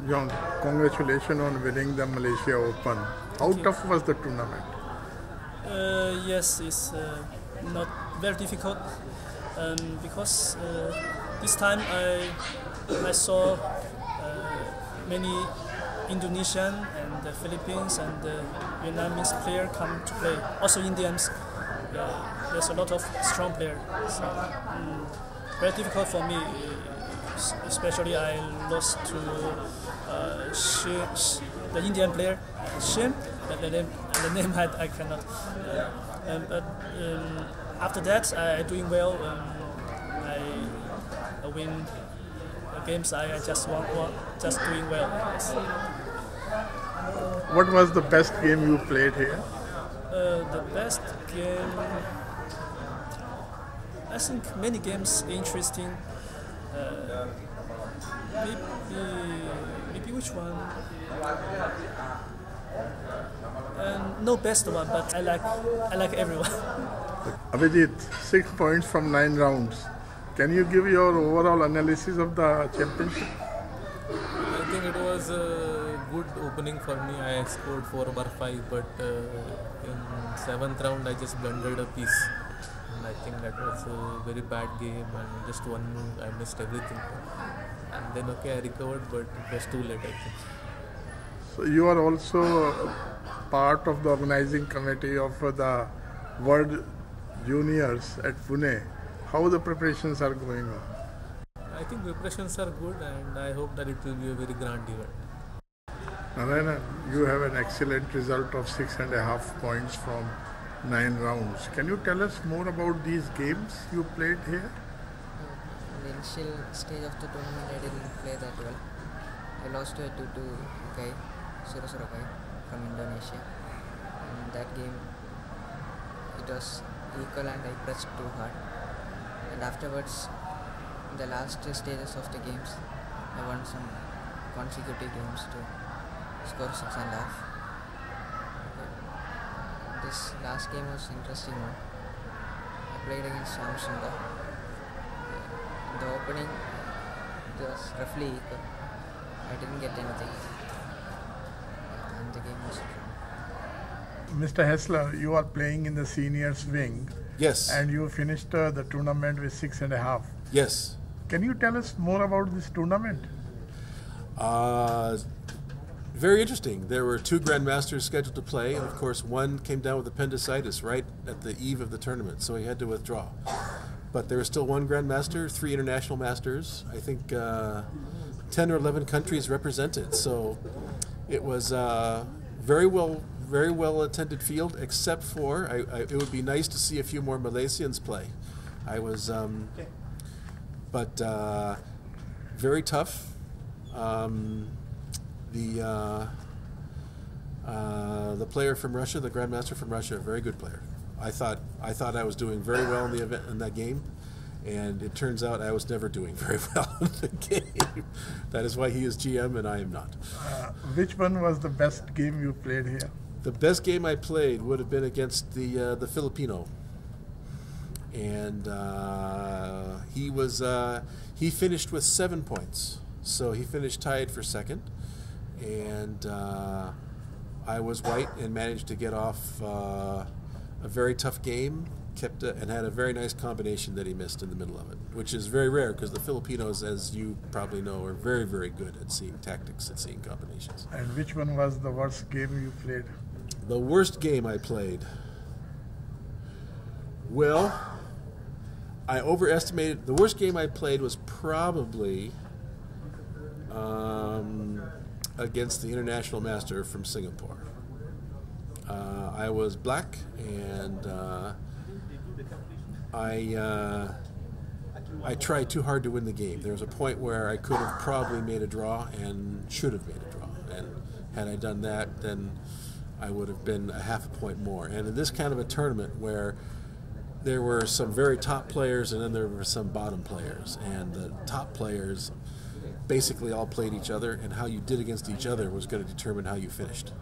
Zhang, congratulations on winning the Malaysia Open. How tough was the tournament? Yes, it's not very difficult because this time I saw many Indonesian and the Philippines and the Vietnamese player come to play. Also Indians. There's a lot of strong players. So, very difficult for me. Especially I lost to the Indian player Shyam. The name I cannot. But after that I doing well. I win games. I just doing well. Yes. What was the best game you played here? The best game. I think many games interesting. Maybe which one? No best one, but I like everyone. Abhijit, 6 points from 9 rounds. Can you give your overall analysis of the championship? I think it was a good opening for me. I scored 4/5, but in 7th round I just blundered a piece. And I think that was a very bad game, and just one move I missed everything. And then I recovered, but it was too late, I think. So you are also part of the organizing committee of the World Juniors at Pune. How the preparations are going on? I think preparations are good, and I hope that it will be a very grand event. Narayana, you have an excellent result of 6.5 points from 9 rounds. Can you tell us more about these games you played here? In the initial stage of the tournament, I didn't play that well. I lost to a 2-2 guy, 0-0 guy from Indonesia. In that game, it was equal and I pressed too hard. And afterwards, in the last stages of the games, I won some consecutive games to score 6.5. This last game was interesting one. I played against Sundar. In the opening, it was roughly equal. I didn't get anything. And the game was drawn. Mr. Hessler, you are playing in the seniors wing. Yes. And you finished the tournament with 6.5. Yes. Can you tell us more about this tournament? Very interesting. There were 2 grandmasters scheduled to play, and of course one came down with appendicitis right at the eve of the tournament, so he had to withdraw. But there was still 1 grandmaster, 3 international masters. I think 10 or 11 countries represented. So it was very well attended field, except for it would be nice to see a few more Malaysians play. I was, but very tough. The player from Russia, the grandmaster from Russia, a very good player. I thought I was doing very well in the event in that game, and it turns out I was never doing very well in the game. That is why he is GM and I am not. Which one was the best game you played here? The best game I played would have been against the Filipino, and he finished with 7 points, so he finished tied for second, and I was white and managed to get off a very tough game, and had a very nice combination that he missed in the middle of it, which is very rare because the Filipinos, as you probably know, are very, very good at seeing tactics, at seeing combinations. And which one was the worst game you played? The worst game I played? Well, I overestimated. The worst game I played was probably against the international master from Singapore. I was black, and I tried too hard to win the game. There was a point where I could have probably made a draw and should have made a draw. And had I done that, then I would have been a half a point more. And in this kind of a tournament where there were some very top players and then there were some bottom players, and the top players basically all played each other, and how you did against each other was going to determine how you finished.